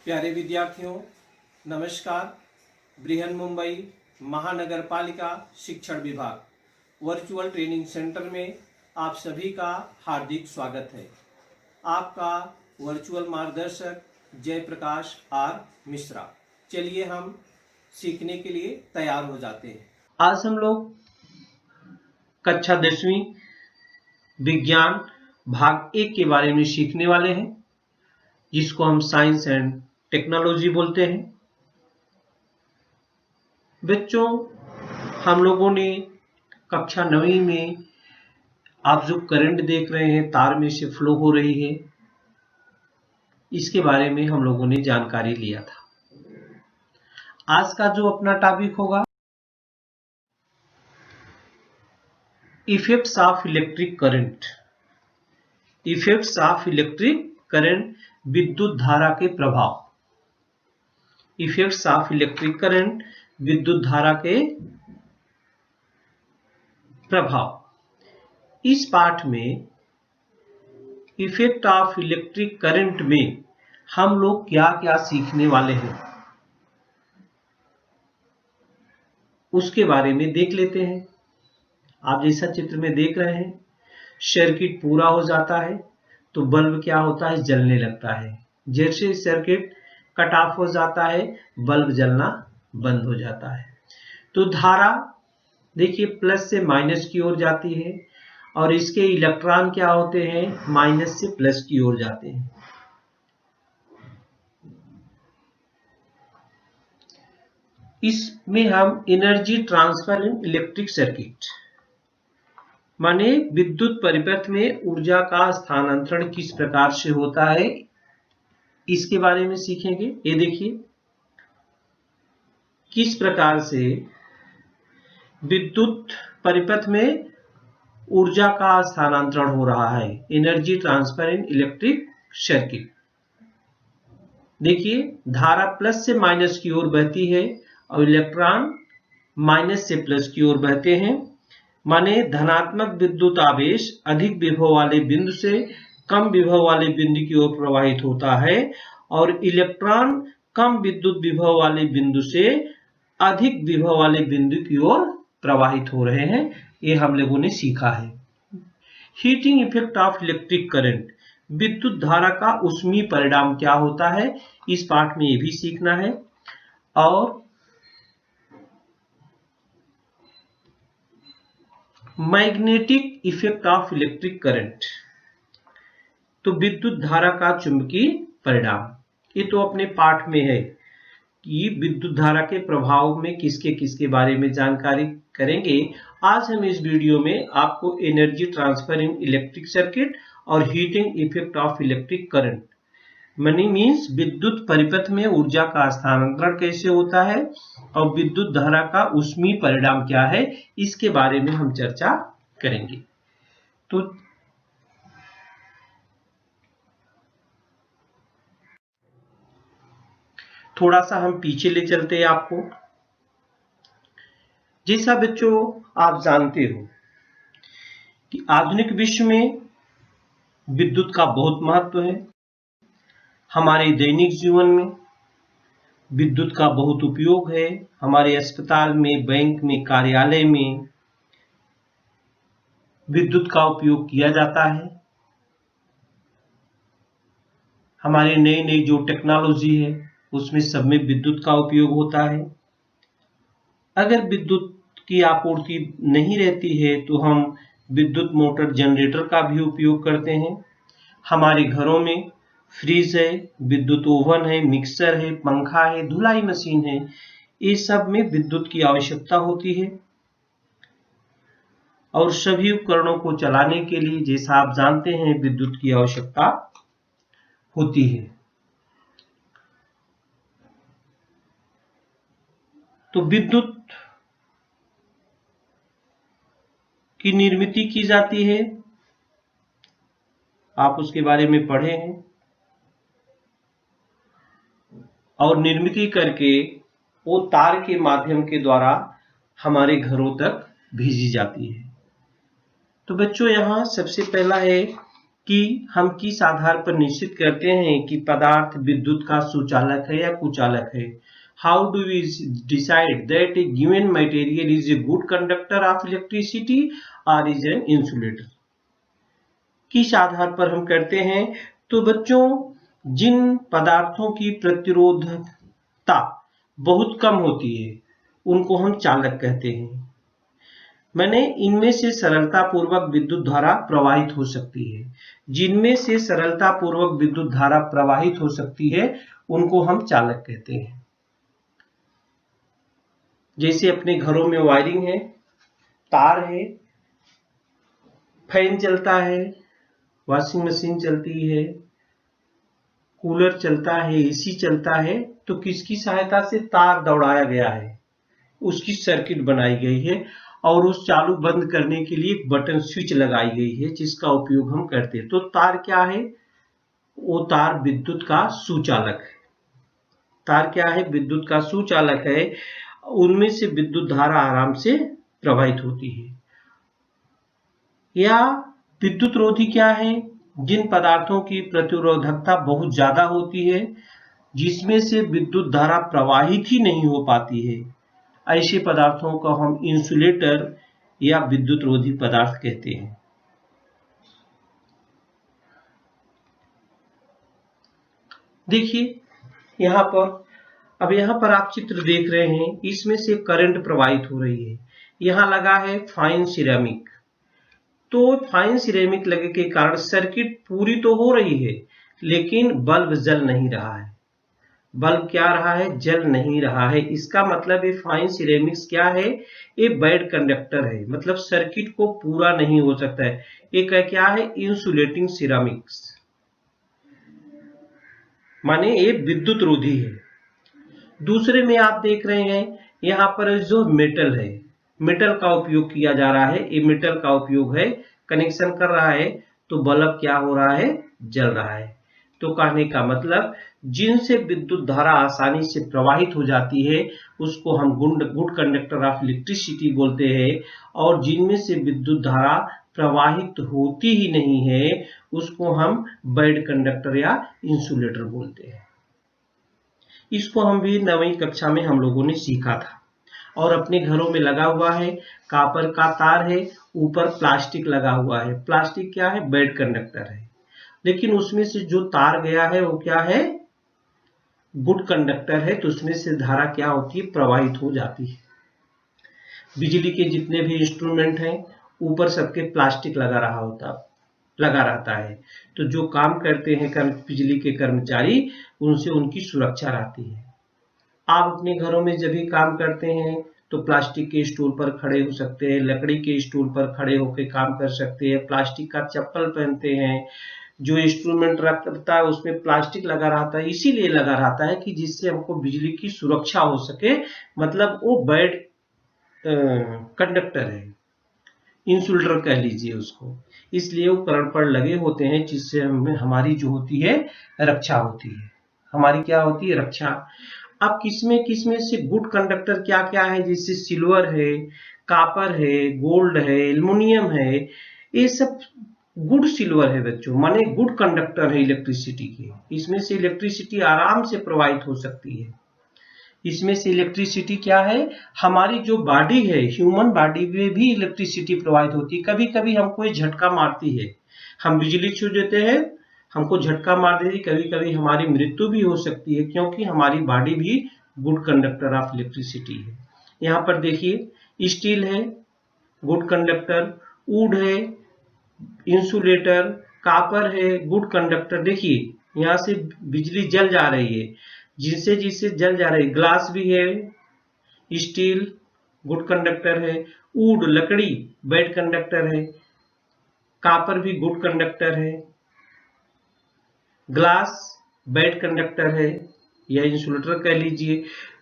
प्यारे विद्यार्थियों, नमस्कार। बृहन मुंबई महानगर पालिका शिक्षण विभाग वर्चुअल ट्रेनिंग सेंटर में आप सभी का हार्दिक स्वागत है। आपका वर्चुअल मार्गदर्शक जयप्रकाश आर मिश्रा। चलिए हम सीखने के लिए तैयार हो जाते हैं। आज हम लोग कक्षा 10वीं विज्ञान भाग 1 के बारे में सीखने वाले हैं, जिसको हम साइंस एंड टेक्नोलॉजी बोलते हैं। बच्चों, हम लोगों ने कक्षा 9वीं में आप जो करंट देख रहे हैं तार में से फ्लो हो रही है, इसके बारे में हम लोगों ने जानकारी लिया था। आज का जो अपना टॉपिक होगा effects of electric current. Effects of electric current, विद्युत धारा के प्रभाव। इफेक्ट्स ऑफ इलेक्ट्रिक करंट, विद्युत धारा के प्रभाव। इस पाठ में इफेक्ट ऑफ इलेक्ट्रिक करंट में हम लोग क्या क्या सीखने वाले हैं, उसके बारे में देख लेते हैं। आप जैसा चित्र में देख रहे हैं, सर्किट पूरा हो जाता है तो बल्ब क्या होता है, जलने लगता है। जैसे सर्किट कट ऑफ हो जाता है, बल्ब जलना बंद हो जाता है। तो धारा देखिए प्लस से माइनस की ओर जाती है और इसके इलेक्ट्रॉन क्या होते हैं, माइनस से प्लस की ओर जाते हैं। इसमें हम energy transfer in electric circuit, माने विद्युत परिपथ में ऊर्जा का स्थानांतरण किस प्रकार से होता है, इसके बारे में सीखेंगे। ये देखिए किस प्रकार से विद्युत परिपथ में ऊर्जा का स्थानांतरण हो रहा है, energy transfer in electric circuit. देखिए धारा प्लस से माइनस की ओर बहती है और इलेक्ट्रॉन माइनस से प्लस की ओर बहते हैं। माने धनात्मक विद्युत आवेश अधिक विभव वाले बिंदु से कम विभव वाले बिंदु की ओर प्रवाहित होता है और इलेक्ट्रॉन कम विद्युत विभव वाले बिंदु से अधिक विभव वाले बिंदु की ओर प्रवाहित हो रहे हैं। ये हम लोगों ने सीखा है। Heating effect of electric current, विद्युत धारा का ऊष्मीय परिणाम क्या होता है, इस पाठ में ये भी सीखना है। और magnetic effect of electric current, तो विद्युत धारा का चुंबकीय परिणाम। ये तो अपने पाठ में है कि विद्युत धारा के प्रभाव में किसके किसके बारे में जानकारी करेंगे। आज हम इस वीडियो में आपको energy transfer in electric circuit और heating effect of electric current, मनी मीन्स विद्युत परिपथ में ऊर्जा का स्थानांतरण कैसे होता है और विद्युत धारा का ऊष्मीय परिणाम क्या है, इसके बारे में हम चर्चा करेंगे। तो थोड़ा सा हम पीछे ले चलते हैं आपको। जैसा बच्चों आप जानते हो कि आधुनिक विश्व में विद्युत का बहुत महत्व है। हमारे दैनिक जीवन में विद्युत का बहुत उपयोग है। हमारे अस्पताल में, बैंक में, कार्यालय में विद्युत का उपयोग किया जाता है। हमारे नई नई जो टेक्नोलॉजी है उसमें सब में विद्युत का उपयोग होता है। अगर विद्युत की आपूर्ति नहीं रहती है तो हम विद्युत मोटर, जनरेटर का भी उपयोग करते हैं। हमारे घरों में फ्रिज है, विद्युत ओवन है, मिक्सर है, पंखा है, धुलाई मशीन है, ये सब में विद्युत की आवश्यकता होती है। और सभी उपकरणों को चलाने के लिए, जैसा आप जानते हैं, विद्युत की आवश्यकता होती है। तो विद्युत की निर्मित की जाती है, आप उसके बारे में पढ़े हैं। और निर्मित करके वो तार के माध्यम के द्वारा हमारे घरों तक भेजी जाती है। तो बच्चों यहाँ सबसे पहला है कि हम किस आधार पर निश्चित करते हैं कि पदार्थ विद्युत का सुचालक है या कुचालक है। How do we decide that a given material is a good conductor of electricity और इज एन इंसुलेटर। किस आधार पर हम करते हैं? तो बच्चों, जिन पदार्थों की प्रतिरोधकता बहुत कम होती है उनको हम चालक कहते हैं। मैंने इनमें से सरलता पूर्वक विद्युत धारा प्रवाहित हो सकती है। जिनमें से सरलता पूर्वक विद्युत धारा प्रवाहित हो सकती है उनको हम चालक कहते हैं। जैसे अपने घरों में वायरिंग है, तार है, फैन चलता है, वॉशिंग मशीन चलती है, कूलर चलता है, एसी चलता है, तो किसकी सहायता से? तार दौड़ाया गया है, उसकी सर्किट बनाई गई है और उस चालू बंद करने के लिए एक बटन स्विच लगाई गई है जिसका उपयोग हम करते हैं। तो तार क्या है? वो तार विद्युत का सुचालक है। तार क्या है? विद्युत का सुचालक है। उनमें से विद्युत धारा आराम से प्रवाहित होती है। या विद्युत रोधी क्या है? जिन पदार्थों की प्रतिरोधकता बहुत ज्यादा होती है, जिसमें से विद्युत धारा प्रवाहित ही नहीं हो पाती है, ऐसे पदार्थों को हम इंसुलेटर या विद्युत रोधी पदार्थ कहते हैं। देखिए यहाँ पर, अब यहाँ पर आप चित्र देख रहे हैं, इसमें से करंट प्रवाहित हो रही है। यहाँ लगा है फाइन सिरेमिक। तो फाइन सिरेमिक लगे के कारण सर्किट पूरी तो हो रही है लेकिन बल्ब जल नहीं रहा है। बल्ब क्या रहा है? जल नहीं रहा है। इसका मतलब ये फाइन सिरेमिक्स क्या है? ये बैड कंडक्टर है, मतलब सर्किट को पूरा नहीं हो सकता है। एक क्या है? इंसुलेटिंग सिरेमिक्स, माने ये विद्युत रोधी है। दूसरे में आप देख रहे हैं यहाँ पर जो मेटल है, मेटल का उपयोग किया जा रहा है। ये मेटल का उपयोग है, कनेक्शन कर रहा है तो बल्ब क्या हो रहा है? जल रहा है। तो कहने का मतलब, जिनसे विद्युत धारा आसानी से प्रवाहित हो जाती है उसको हम गुड कंडक्टर ऑफ इलेक्ट्रिसिटी बोलते हैं, और जिनमें से विद्युत धारा प्रवाहित होती ही नहीं है उसको हम बैड कंडक्टर या इंसुलेटर बोलते हैं। इसको हम भी 9वीं कक्षा में हम लोगों ने सीखा था और अपने घरों में लगा हुआ है। कॉपर का तार है, ऊपर प्लास्टिक लगा हुआ है। प्लास्टिक क्या है? बैड कंडक्टर है। लेकिन उसमें से जो तार गया है वो क्या है? गुड कंडक्टर है। तो उसमें से धारा क्या होती है? प्रवाहित हो जाती है। बिजली के जितने भी इंस्ट्रूमेंट हैं ऊपर सबके प्लास्टिक लगा रहता है। तो जो काम करते हैं बिजली के कर्मचारी, उनसे उनकी सुरक्षा रहती है। आप अपने घरों में जब भी काम करते हैं तो प्लास्टिक के स्टूल पर खड़े हो सकते हैं, लकड़ी के स्टूल पर खड़े होकर काम कर सकते हैं, प्लास्टिक का चप्पल पहनते हैं। जो इंस्ट्रूमेंट रखता है उसमें प्लास्टिक लगा रहता है, इसीलिए लगा रहता है कि जिससे हमको बिजली की सुरक्षा हो सके, मतलब वो बैड कंडक्टर है, इंसुलेटर कह लीजिए उसको। इसलिए उपकरण पर लगे होते हैं जिससे हमारी जो होती है रक्षा होती है। हमारी क्या होती है? रक्षा। अब किसमें से गुड कंडक्टर क्या क्या है? जैसे सिल्वर है, कॉपर है, गोल्ड है, एल्युमिनियम है, ये सब गुड सिल्वर है बच्चों, माने गुड कंडक्टर है इलेक्ट्रिसिटी के। इसमें से इलेक्ट्रिसिटी आराम से प्रवाहित हो सकती है। इसमें से इलेक्ट्रिसिटी क्या है? हमारी जो बॉडी है, ह्यूमन बॉडी में भी इलेक्ट्रिसिटी प्रवाहित होती है। कभी कभी हमको ये झटका मारती है, हम बिजली छू देते हैं, हमको झटका मार देती, कभी कभी हमारी मृत्यु भी हो सकती है, क्योंकि हमारी बॉडी भी गुड कंडक्टर ऑफ इलेक्ट्रिसिटी है। यहाँ पर देखिए, स्टील है गुड कंडक्टर, वुड है इंसुलेटर, कॉपर है गुड कंडक्टर। देखिए यहाँ से बिजली जल जा रही है, जिससे जल जा रही है। ग्लास भी है, स्टील गुड कंडक्टर है, वुड लकड़ी बैड कंडक्टर है, कॉपर भी गुड कंडक्टर है, ग्लास बैड कंडक्टर है या इंसुलेटर कह लीजिए।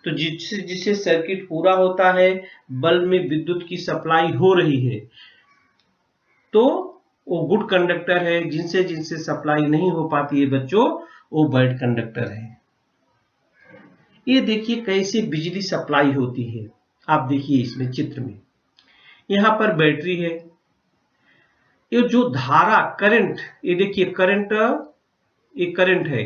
तो जिससे सर्किट पूरा होता है, बल्ब में विद्युत की सप्लाई हो रही है, तो वो गुड कंडक्टर है। जिनसे सप्लाई नहीं हो पाती है बच्चों, वो बैड कंडक्टर है। ये देखिए कैसे बिजली सप्लाई होती है। आप देखिए इसमें चित्र में, यहाँ पर बैटरी है, ये जो धारा करंट, ये देखिए करंट, ये करंट है,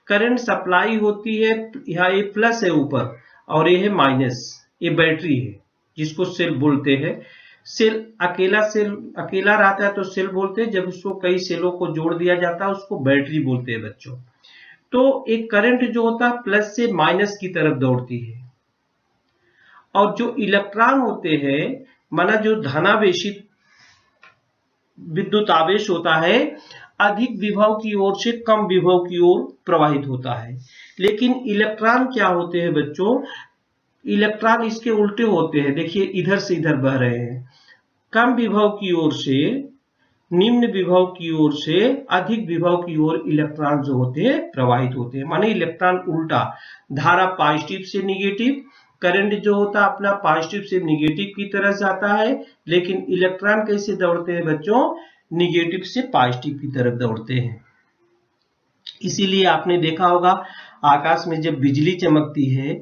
करंट सप्लाई होती है, यहाँ ये प्लस है ऊपर और ये है माइनस, ये बैटरी है जिसको सेल बोलते हैं। सेल अकेला रहता है तो सेल बोलते हैं, जब उसको कई सेलों को जोड़ दिया जाता है उसको बैटरी बोलते हैं बच्चों। तो एक करंट जो होता है प्लस से माइनस की तरफ दौड़ती है, और जो इलेक्ट्रॉन होते हैं, माना जो धनावेशित विद्युत आवेश होता है, अधिक विभव की ओर से कम विभव की ओर प्रवाहित होता है। लेकिन इलेक्ट्रॉन क्या होते हैं बच्चों, इलेक्ट्रॉन इसके उल्टे होते हैं, देखिए इधर से इधर बह रहे हैं, कम विभव की ओर से निम्न विभव की ओर से अधिक विभव की ओर इलेक्ट्रॉन जो होते हैं प्रवाहित होते हैं। माने इलेक्ट्रॉन उल्टा, धारा पॉजिटिव से निगेटिव, करंट जो होता है अपना पॉजिटिव से निगेटिव की तरफ जाता है, लेकिन इलेक्ट्रॉन कैसे दौड़ते हैं बच्चों, निगेटिव से पॉजिटिव की तरफ दौड़ते हैं। इसीलिए आपने देखा होगा आकाश में जब बिजली चमकती है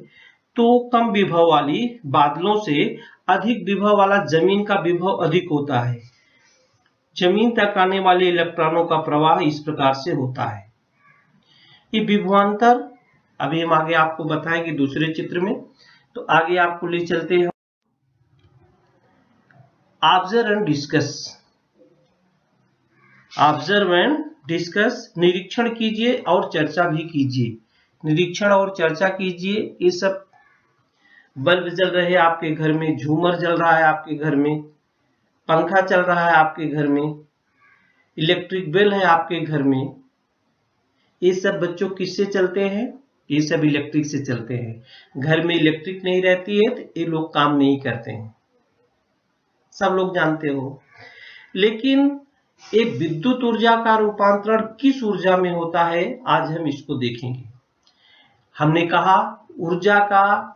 तो कम विभव वाली बादलों से अधिक विभव वाला जमीन का विभव अधिक होता है, जमीन तक आने वाले इलेक्ट्रॉनों का प्रवाह इस प्रकार से होता है। ये विभवांतर अभी हम आगे आपको बताएंगे दूसरे चित्र में, तो आगे आपको ले चलते हैं। Observe and discuss, observe and discuss, निरीक्षण कीजिए और चर्चा भी कीजिए। निरीक्षण और चर्चा कीजिए। ये सब बल्ब जल रहे हैं आपके घर में, झूमर जल रहा है आपके घर में, पंखा चल रहा है आपके घर में, इलेक्ट्रिक बिल है आपके घर में, ये सब बच्चों किससे चलते हैं, ये सब इलेक्ट्रिक से चलते हैं। घर में इलेक्ट्रिक नहीं रहती है तो ये लोग काम नहीं करते हैं, सब लोग जानते हो। लेकिन एक विद्युत ऊर्जा का रूपांतरण किस ऊर्जा में होता है, आज हम इसको देखेंगे। हमने कहा ऊर्जा का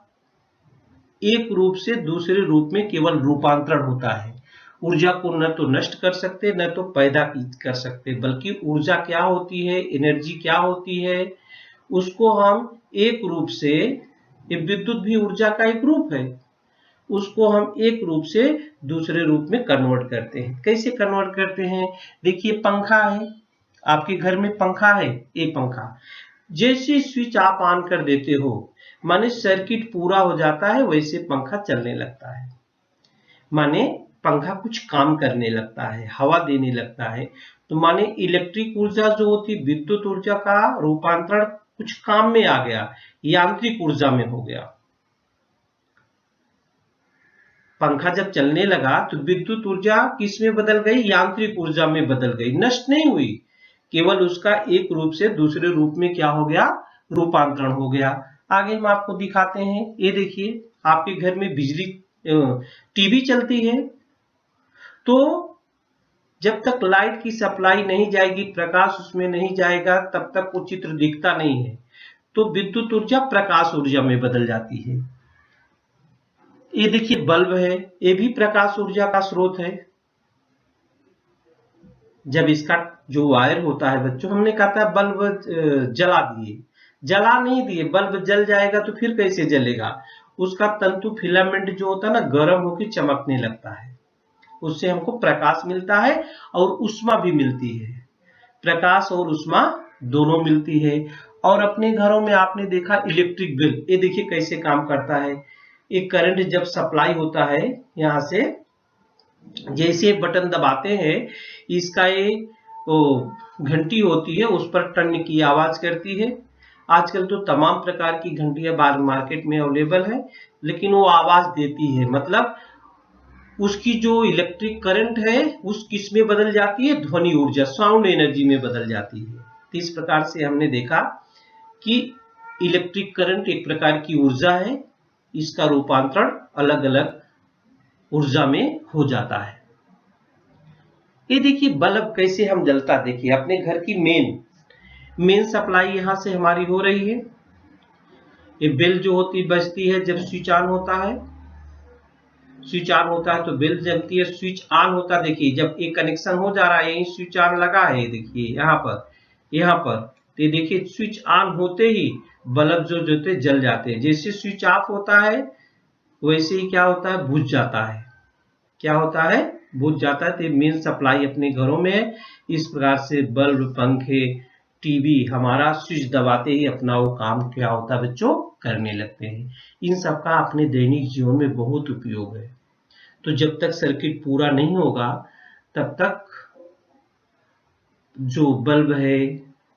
एक रूप से दूसरे रूप में केवल रूपांतरण होता है। ऊर्जा को न तो नष्ट कर सकते न तो पैदा कर सकते, बल्कि ऊर्जा क्या होती है, एनर्जी क्या होती है, उसको हम एक रूप से, विद्युत भी ऊर्जा का एक रूप है, उसको हम एक रूप से दूसरे रूप में कन्वर्ट करते हैं। कैसे कन्वर्ट करते हैं, देखिए पंखा है आपके घर में, पंखा है, ये पंखा जैसे स्विच आप ऑन कर देते हो, माने सर्किट पूरा हो जाता है, वैसे पंखा चलने लगता है, माने पंखा कुछ काम करने लगता है, हवा देने लगता है। तो माने इलेक्ट्रिक ऊर्जा जो होती, विद्युत ऊर्जा का रूपांतरण कुछ काम में आ गया, यांत्रिक ऊर्जा में हो गया। पंखा जब चलने लगा तो विद्युत ऊर्जा किस में बदल गई, यांत्रिक ऊर्जा में बदल गई, नष्ट नहीं हुई, केवल उसका एक रूप से दूसरे रूप में क्या हो गया, रूपांतरण हो गया। आगे हम आपको दिखाते हैं, ये देखिए आपके घर में बिजली टीवी चलती है, तो जब तक लाइट की सप्लाई नहीं जाएगी, प्रकाश उसमें नहीं जाएगा, तब तक वो चित्र दिखता नहीं है। तो विद्युत ऊर्जा प्रकाश ऊर्जा में बदल जाती है। ये देखिए बल्ब है, ये भी प्रकाश ऊर्जा का स्रोत है। जब इसका जो वायर होता है बच्चों, हमने कहा था बल्ब जला दिए, जला नहीं दिए, बल्ब जल जाएगा तो फिर कैसे जलेगा, उसका तंतु फिलामेंट जो होता है ना, गर्म होकर चमकने लगता है, उससे हमको प्रकाश मिलता है और ऊष्मा भी मिलती है, प्रकाश और ऊष्मा दोनों मिलती है। और अपने घरों में आपने देखा इलेक्ट्रिक बिल, ये देखिए कैसे काम करता है। एक करंट जब सप्लाई होता है यहाँ से, जैसे बटन दबाते हैं, इसका एक घंटी होती है, उस पर टन की आवाज करती है। आजकल तो तमाम प्रकार की घंटियां बाहर मार्केट में अवेलेबल है, लेकिन वो आवाज देती है, मतलब उसकी जो इलेक्ट्रिक करंट है उस किस में बदल जाती है, ध्वनि ऊर्जा, साउंड एनर्जी में बदल जाती है। तो इस प्रकार से हमने देखा कि इलेक्ट्रिक करंट एक प्रकार की ऊर्जा है, इसका रूपांतरण अलग अलग ऊर्जा में हो जाता है। ये देखिए बल्ब कैसे हम जलता, देखिए अपने घर की मेन सप्लाई यहां से हमारी हो रही है। ये बेल जो होती बजती है जब स्विच ऑन होता है, स्विच ऑन होता है तो बेल जलती है, स्विच ऑन होता है, देखिए जब एक कनेक्शन हो जा रहा है, यही स्विच ऑन लगा है, देखिए यहाँ पर तो देखिए स्विच ऑन होते ही बल्ब जो होते जल जाते हैं। जैसे स्विच ऑफ होता है वैसे ही क्या होता है, बुझ जाता है। क्या होता है, बुझ जाता है। तो मेन सप्लाई अपने घरों में है। इस प्रकार से बल्ब, पंखे, टीवी हमारा स्विच दबाते ही अपना वो काम क्या होता है बच्चों, करने लगते हैं। इन सब का अपने दैनिक जीवन में बहुत उपयोग है। तो जब तक सर्किट पूरा नहीं होगा तब तक जो बल्ब है,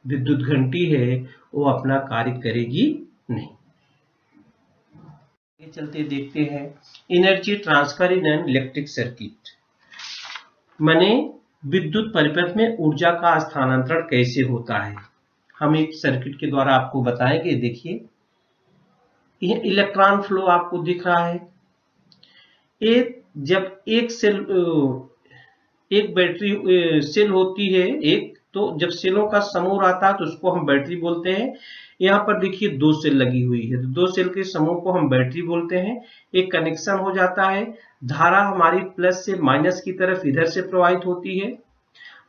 विद्युत घंटी है, वो अपना कार्य करेगी नहीं। चलते देखते हैं energy transfer in an electric circuit, माने विद्युत परिपथ में ऊर्जा का स्थानांतरण कैसे होता है। हम एक सर्किट के द्वारा आपको बताएंगे। देखिए, ये इलेक्ट्रॉन फ्लो आपको दिख रहा है। जब एक बैटरी सेल होती है, तो जब सेलों का समूह रहता है तो उसको हम बैटरी बोलते हैं। यहाँ पर देखिए 2 सेल लगी हुई है, तो 2 सेल के समूह को हम बैटरी बोलते हैं। एक कनेक्शन हो जाता है, धारा हमारी प्लस से माइनस की तरफ इधर से प्रवाहित होती है,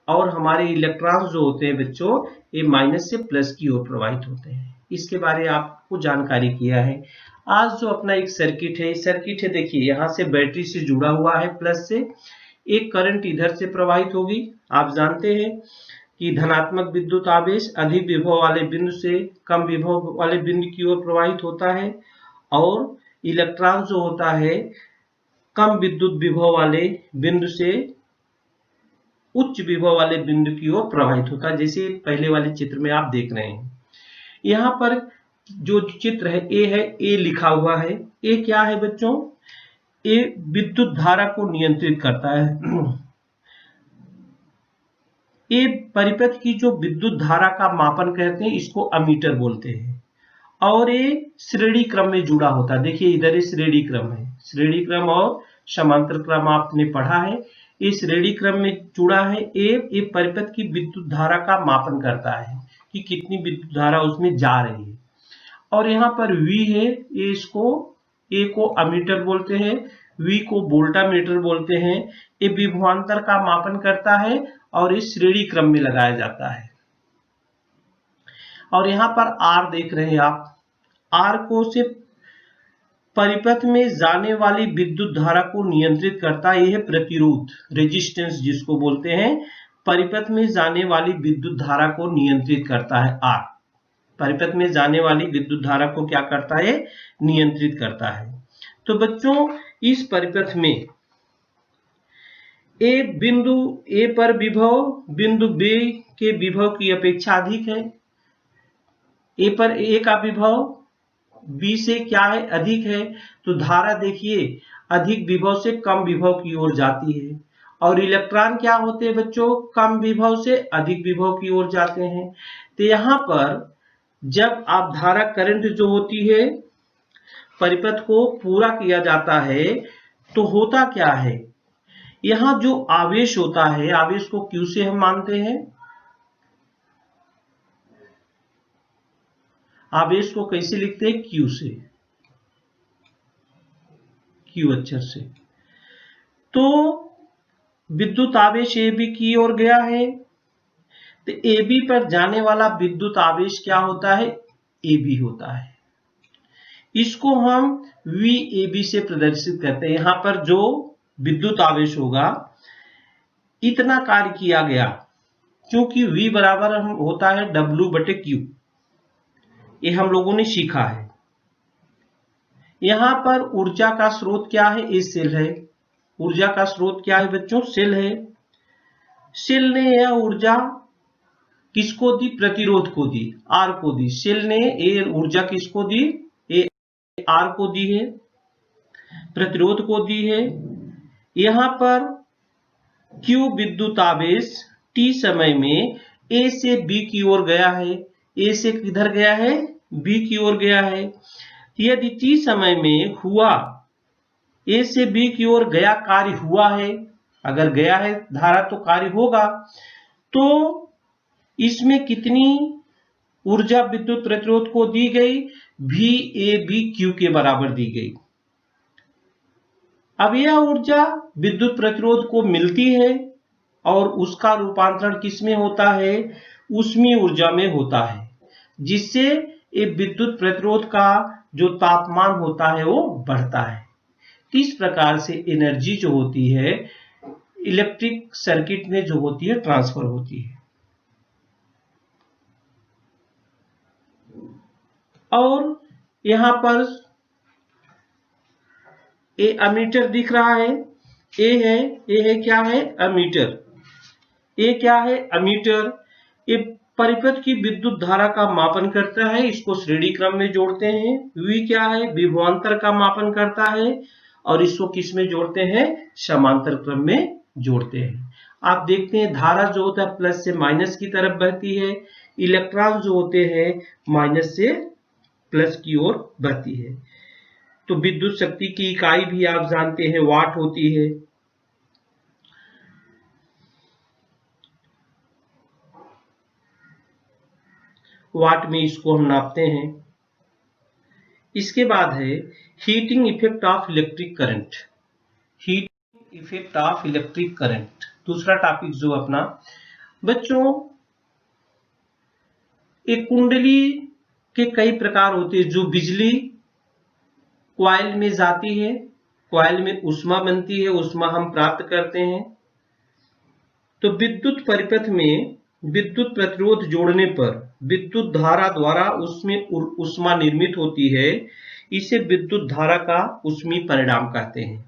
और हमारे इलेक्ट्रॉन्स जो होते हैं बच्चों, ये माइनस से प्लस की ओर प्रवाहित होते हैं। इसके बारे में आपको जानकारी किया है। आज जो अपना एक सर्किट है, देखिए यहाँ से बैटरी से जुड़ा हुआ है प्लस से, एक करंट इधर से प्रवाहित होगी। आप जानते हैं कि धनात्मक विद्युत आवेश अधिक विभव वाले बिंदु से कम विभव वाले बिंदु की ओर प्रवाहित होता है, और इलेक्ट्रॉन जो होता है कम विद्युत विभव वाले बिंदु से उच्च विभव वाले बिंदु की ओर प्रवाहित होता है, जैसे पहले वाले चित्र में आप देख रहे हैं। यहाँ पर जो चित्र है ए लिखा हुआ है। ए क्या है बच्चों? ए विद्युत धारा को नियंत्रित करता है। ए परिपथ की जो विद्युत धारा का मापन करते हैं, इसको अमीटर बोलते हैं, और ये श्रेणी क्रम में जुड़ा होता है। देखिए इधर श्रेणी क्रम है, श्रेणी क्रम और समांतर क्रम आपने पढ़ा है। इस श्रेणी क्रम में जुड़ा है। ए परिपथ की विद्युत धारा का मापन करता है कि कितनी विद्युत धारा उसमें जा रही है। और यहाँ पर V है, ए को अमीटर बोलते हैं, V को वोल्टामीटर बोलते हैं। ये विभवांतर का मापन करता है और इस श्रेणी क्रम में लगाया जाता है। और यहाँ पर R देख रहे हैं आप, R को से परिपथ में जाने वाली विद्युत धारा को नियंत्रित करता है। यह प्रतिरोध, रेजिस्टेंस जिसको बोलते हैं, परिपथ में जाने वाली विद्युत धारा को नियंत्रित करता है। R परिपथ में जाने वाली विद्युत धारा को क्या करता है? नियंत्रित करता है। तो बच्चों, इस परिपथ में बिंदु ए पर विभव बिंदु B के विभव की अपेक्षा अधिक है। ए का विभव B से क्या है? अधिक है। तो धारा देखिए अधिक विभव से कम विभव की ओर जाती है, और इलेक्ट्रॉन क्या होते हैं बच्चों? कम विभव से अधिक विभव की ओर जाते हैं। तो यहाँ पर जब आप धारा करंट जो होती है परिपथ को पूरा किया जाता है, तो होता क्या है? यहाँ जो आवेश होता है, आवेश को Q से हम मानते हैं। आवेश को कैसे लिखते हैं? Q से, Q अक्षर से। तो विद्युत आवेश AB की ओर गया है, तो AB पर जाने वाला विद्युत आवेश क्या होता है? AB होता है। इसको हम VAB से प्रदर्शित करते हैं। यहाँ पर जो विद्युत आवेश होगा, इतना कार्य किया गया, क्योंकि V बराबर होता है W/Q। ये हम लोगों ने सीखा है। यहाँ पर ऊर्जा का स्रोत क्या है? ये सेल है। ऊर्जा का स्रोत क्या है बच्चों? सेल है। सेल ने यह ऊर्जा किसको दी? प्रतिरोध को दी, R को दी। सेल ने ये ऊर्जा किसको दी? ये R को दी है, प्रतिरोध को दी है। यहाँ पर Q विद्युत आवेश T समय में A से B की ओर गया है। A से किधर गया है? B की ओर गया है। यदि T समय में हुआ, A से B की ओर गया, कार्य हुआ है, अगर गया है धारा तो कार्य होगा। तो इसमें कितनी ऊर्जा विद्युत प्रतिरोध को दी गई? VABQ के बराबर दी गई। अब यह ऊर्जा विद्युत प्रतिरोध को मिलती है, और उसका रूपांतरण किसमें होता है? ऊष्मीय ऊर्जा में होता है, जिससे ये विद्युत प्रतिरोध का जो तापमान होता है वो बढ़ता है। इस प्रकार से एनर्जी जो होती है, इलेक्ट्रिक सर्किट में जो होती है ट्रांसफर होती है। और यहां पर ए अमीटर दिख रहा है, ए है क्या है, अमीटर। ए क्या है, अमीटर। ये परिपथ की विद्युत धारा का मापन करता है, इसको श्रेणी क्रम में जोड़ते हैं। वी क्या है, विभवांतर का मापन करता है और इसको किस में जोड़ते हैं, समांतर क्रम में जोड़ते हैं। आप देखते हैं धारा जो होता है प्लस से माइनस की तरफ बहती है, इलेक्ट्रॉन जो होते हैं माइनस से प्लस की ओर बहती है। तो विद्युत शक्ति की इकाई भी आप जानते हैं वाट होती है। वाट में इसको हम नापते हैं। इसके बाद है heating effect of electric current. Heating effect of electric current दूसरा टॉपिक जो अपना बच्चों, एक कुंडली के कई प्रकार होते हैं। जो बिजली कॉइल में जाती है, कॉइल में ऊष्मा बनती है, ऊष्मा हम प्राप्त करते हैं। तो विद्युत परिपथ में विद्युत प्रतिरोध जोड़ने पर विद्युत धारा द्वारा उसमें ऊष्मा निर्मित होती है। इसे विद्युत धारा का ऊष्मी परिणाम कहते हैं।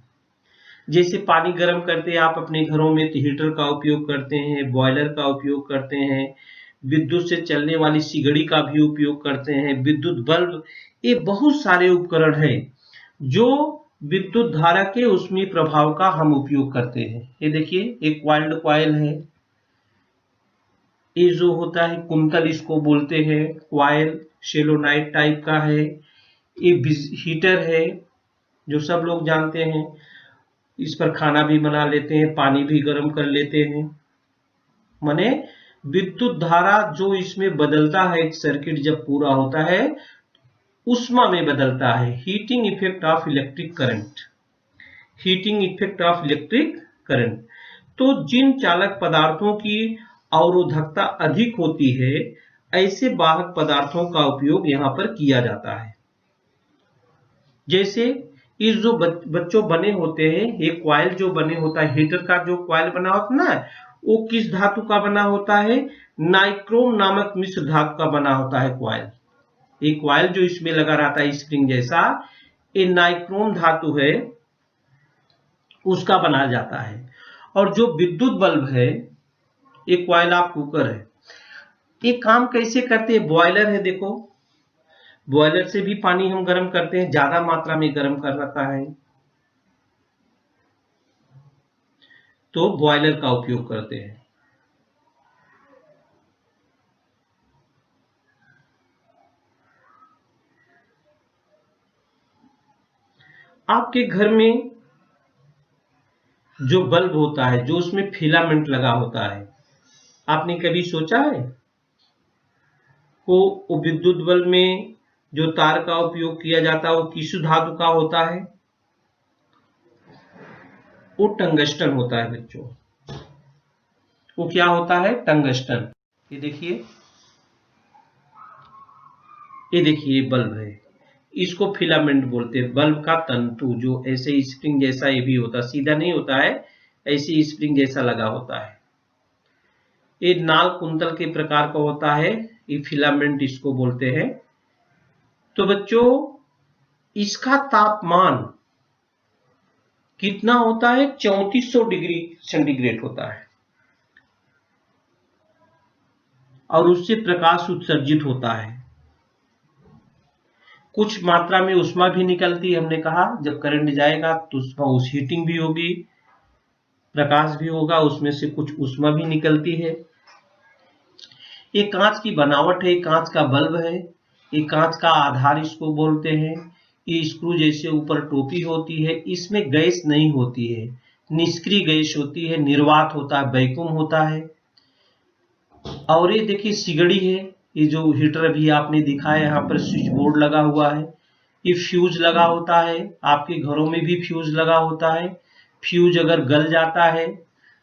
जैसे पानी गर्म करते हैं आप अपने घरों में तो हीटर का उपयोग करते हैं, बॉयलर का उपयोग करते हैं, विद्युत से चलने वाली सिगड़ी का भी उपयोग करते हैं, विद्युत बल्ब, ये बहुत सारे उपकरण हैं जो विद्युत धारा के ऊष्मी प्रभाव का हम उपयोग करते हैं। ये देखिए एक कॉइल्ड कॉइल है, ये जो होता है कुंतल इसको बोलते हैं, कॉइल शेलोनाइट टाइप का है। ये हीटर है जो सब लोग जानते हैं, इस पर खाना भी बना लेते हैं, पानी भी गर्म कर लेते हैं। माने विद्युत धारा जो इसमें बदलता है, एक सर्किट जब पूरा होता है ऊष्मा में बदलता है। Heating effect of electric current, heating effect of electric current. तो जिन चालक पदार्थों की अवरोधकता अधिक होती है ऐसे वाहक पदार्थों का उपयोग यहां पर किया जाता है। जैसे इस जो बच्चों बने होते हैं, ये कॉइल जो बने होता है, हीटर का जो कॉइल बना होता है ना, वो किस धातु का बना होता है, नाइक्रोम नामक मिश्र धातु का बना होता है कॉइल। ये कॉइल जो इसमें लगा रहता है स्प्रिंग जैसा, ये नाइक्रोम धातु है उसका बनाया जाता है। और जो विद्युत बल्ब है, ये कॉइल ऑफ कुकर है। ये काम कैसे करते हैं, बॉयलर है, देखो बॉयलर से भी पानी हम गर्म करते हैं, ज्यादा मात्रा में गर्म करता है तो बॉयलर का उपयोग करते हैं। आपके घर में जो बल्ब होता है, जो उसमें फिलामेंट लगा होता है, आपने कभी सोचा है वो विद्युत बल्ब में जो तार का उपयोग किया जाता है वो किस धातु का होता है, वो टंगस्टन होता है बच्चों। वो क्या होता है, टंगस्टन। ये देखिए ये बल्ब है, इसको फिलामेंट बोलते हैं। बल्ब का तंतु जो ऐसे स्प्रिंग जैसा ये भी होता है, सीधा नहीं होता है, ऐसी स्प्रिंग जैसा लगा होता है। ये नाल कुंतल के प्रकार का होता है, ये फिलामेंट इसको बोलते हैं। तो बच्चों इसका तापमान कितना होता है, 3400 डिग्री सेंटीग्रेड होता है और उससे प्रकाश उत्सर्जित होता है। कुछ मात्रा में ऊष्मा भी निकलती है, हमने कहा जब करंट जाएगा तो उस हीटिंग भी होगी, प्रकाश भी होगा, उसमें से कुछ ऊष्मा भी निकलती है। ये कांच की बनावट है, कांच का बल्ब है, ये कांच का आधार इसको बोलते हैं। ये स्क्रू जैसे ऊपर टोपी होती है, इसमें गैस नहीं होती है, निष्क्रिय गैस होती है, निर्वात होता है, वैक्यूम होता है। और ये देखिए सिगड़ी है, ये जो हीटर अभी आपने दिखाया यहाँ पर स्विच बोर्ड लगा हुआ है, ये फ्यूज लगा होता है, आपके घरों में भी फ्यूज लगा होता है। फ्यूज अगर गल जाता है,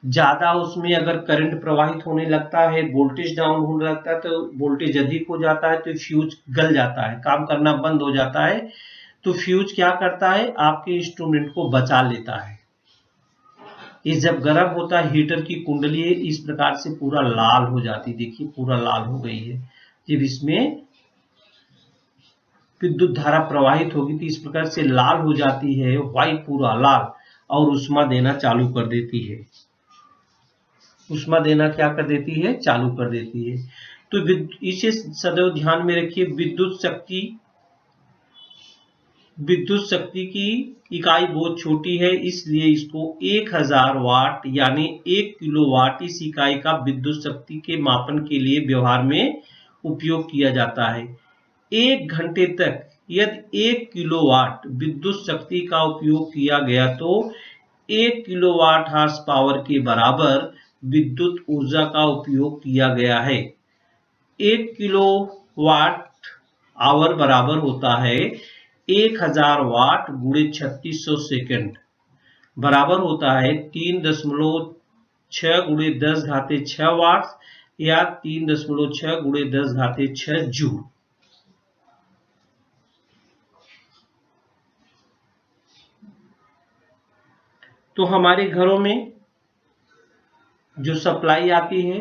ज्यादा उसमें अगर करंट प्रवाहित होने लगता है, वोल्टेज डाउन होने लगता है, तो वोल्टेज अधिक हो जाता है तो फ्यूज गल जाता है, काम करना बंद हो जाता है। तो फ्यूज क्या करता है, आपके इंस्ट्रूमेंट को बचा लेता है। ये जब गर्म होता है, हीटर की कुंडली इस प्रकार से पूरा लाल हो जाती है। देखिए पूरा लाल हो गई है। जब इसमें विद्युत धारा प्रवाहित होगी तो इस प्रकार से लाल हो जाती है, व्हाइट पूरा लाल, और उष्मा देना चालू कर देती है। उष्मा देना क्या कर देती है? चालू कर देती है। तो इसे सदैव ध्यान में रखिए, विद्युत शक्ति की इकाई बहुत छोटी है, इसलिए इसको 1000 वाट यानी 1 किलोवाट इस इकाई का विद्युत शक्ति के मापन के लिए व्यवहार में उपयोग किया जाता है। 1 घंटे तक यदि 1 किलोवाट विद्युत शक्ति का उपयोग किया गया तो 1 किलोवाट हार्स पावर के बराबर विद्युत ऊर्जा का उपयोग किया गया है। 1 किलोवाट आवर बराबर होता है 1000 वाट गुणे 3600 सेकंड, बराबर होता है 3.6 गुणे 10⁻6 वाट या 3.6 गुणे 10⁻6 जूल। तो हमारे घरों में जो सप्लाई आती है,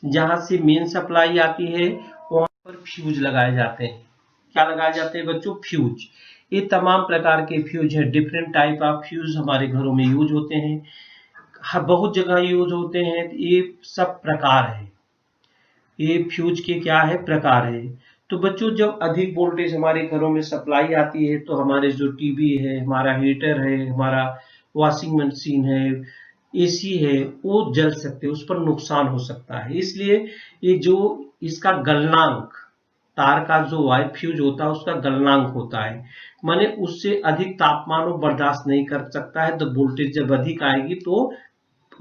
जहां से मेन सप्लाई आती है, वहां पर फ्यूज लगाए जाते हैं। क्या लगाए जाते हैं बच्चों? फ्यूज। ये तमाम प्रकार के फ्यूज है, डिफरेंट टाइप ऑफ फ्यूज हमारे घरों में यूज होते हैं, बहुत जगह यूज होते हैं। ये सब प्रकार है, ये फ्यूज के क्या है? प्रकार है। तो बच्चों जब अधिक वोल्टेज हमारे घरों में सप्लाई आती है तो हमारे जो टीवी है, हमारा हीटर है, हमारा वॉशिंग मशीन है, एसी है, वो जल सकते हैं, उस पर नुकसान हो सकता है। इसलिए ये जो इसका गलनांक, तार का जो वायर फ्यूज होता है उसका गलनांक होता है, माने उससे अधिक तापमान वो बर्दाश्त नहीं कर सकता है, तो वोल्टेज जब अधिक आएगी तो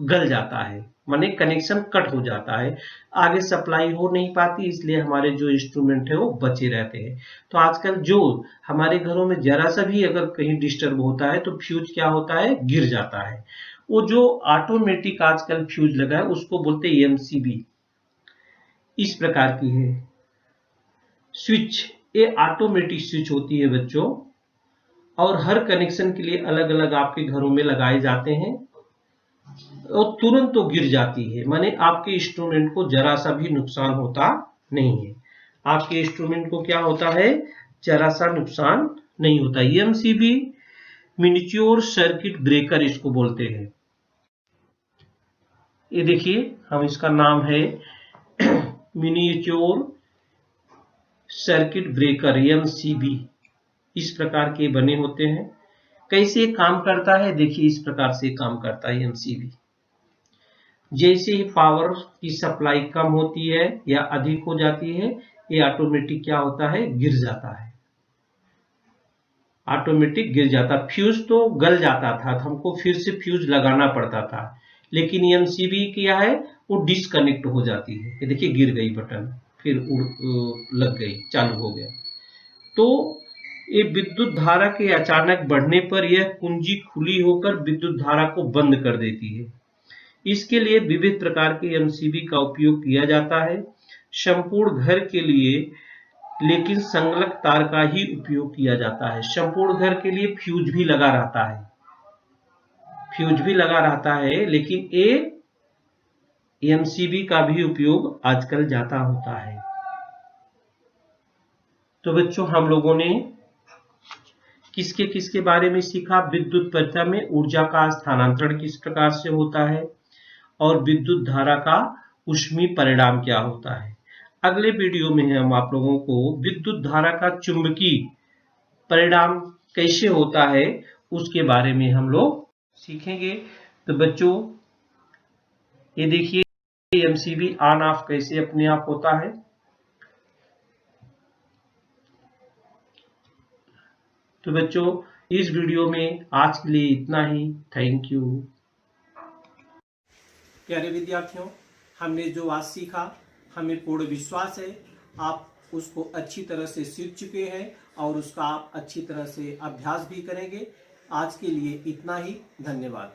गल जाता है, माने कनेक्शन कट हो जाता है, आगे सप्लाई हो नहीं पाती, इसलिए हमारे जो इंस्ट्रूमेंट है वो बचे रहते हैं। तो आजकल जो हमारे घरों में जरा सा भी अगर कहीं डिस्टर्ब होता है तो फ्यूज क्या होता है? गिर जाता है। वो जो ऑटोमेटिक आजकल फ्यूज लगा है उसको बोलते हैं एमसीबी, इस प्रकार की है। स्विच, ये ऑटोमेटिक स्विच होती है बच्चों, और हर कनेक्शन के लिए अलग अलग आपके घरों में लगाए जाते हैं, और तुरंत तो गिर जाती है, माने आपके इंस्ट्रूमेंट को जरा सा भी नुकसान होता नहीं है। आपके इंस्ट्रूमेंट को क्या होता है? जरा सा नुकसान नहीं होता। एमसीबी मिनिएचर सर्किट ब्रेकर इसको बोलते हैं। ये देखिए, हम इसका नाम है मिनिएचर सर्किट ब्रेकर, एमसीबी, इस प्रकार के बने होते हैं। कैसे काम करता है? देखिए इस प्रकार से काम करता है एमसीबी। जैसे ही पावर की सप्लाई कम होती है या अधिक हो जाती है, ये ऑटोमेटिक क्या होता है? गिर जाता है, ऑटोमेटिक गिर जाता। फ्यूज तो गल जाता था, हमको फिर से फ्यूज लगाना पड़ता था, लेकिन एमसीबी क्या है? वो डिस्कनेक्ट हो जाती है। ये देखिए गिर गई बटन, फिर लग गई, चालू हो गया। तो ये विद्युत धारा के अचानक बढ़ने पर यह कुंजी खुली होकर विद्युत धारा को बंद कर देती है। इसके लिए विविध प्रकार के एमसीबी का उपयोग किया जाता है, संपूर्ण घर के लिए, लेकिन संगलक तार का ही उपयोग किया जाता है। संपूर्ण घर के लिए फ्यूज भी लगा रहता है, फ्यूज भी लगा रहता है, लेकिन ये एमसीबी का भी उपयोग आजकल ज्यादा होता है। तो बच्चों हम लोगों ने किसके किसके बारे में सीखा? विद्युत परिपथ में ऊर्जा का स्थानांतरण किस प्रकार से होता है, और विद्युत धारा का ऊष्मीय परिणाम क्या होता है। अगले वीडियो में हम आप लोगों को विद्युत धारा का चुंबकीय परिणाम कैसे होता है उसके बारे में हम लोग सीखेंगे। तो बच्चों ये देखिए एमसीबी ऑन ऑफ कैसे अपने आप होता है। तो बच्चों इस वीडियो में आज के लिए इतना ही। Thank you. प्यारे विद्यार्थियों, हमने जो आज सीखा, हमें पूर्ण विश्वास है आप उसको अच्छी तरह से सीख चुके हैं और उसका आप अच्छी तरह से अभ्यास भी करेंगे। आज के लिए इतना ही। धन्यवाद।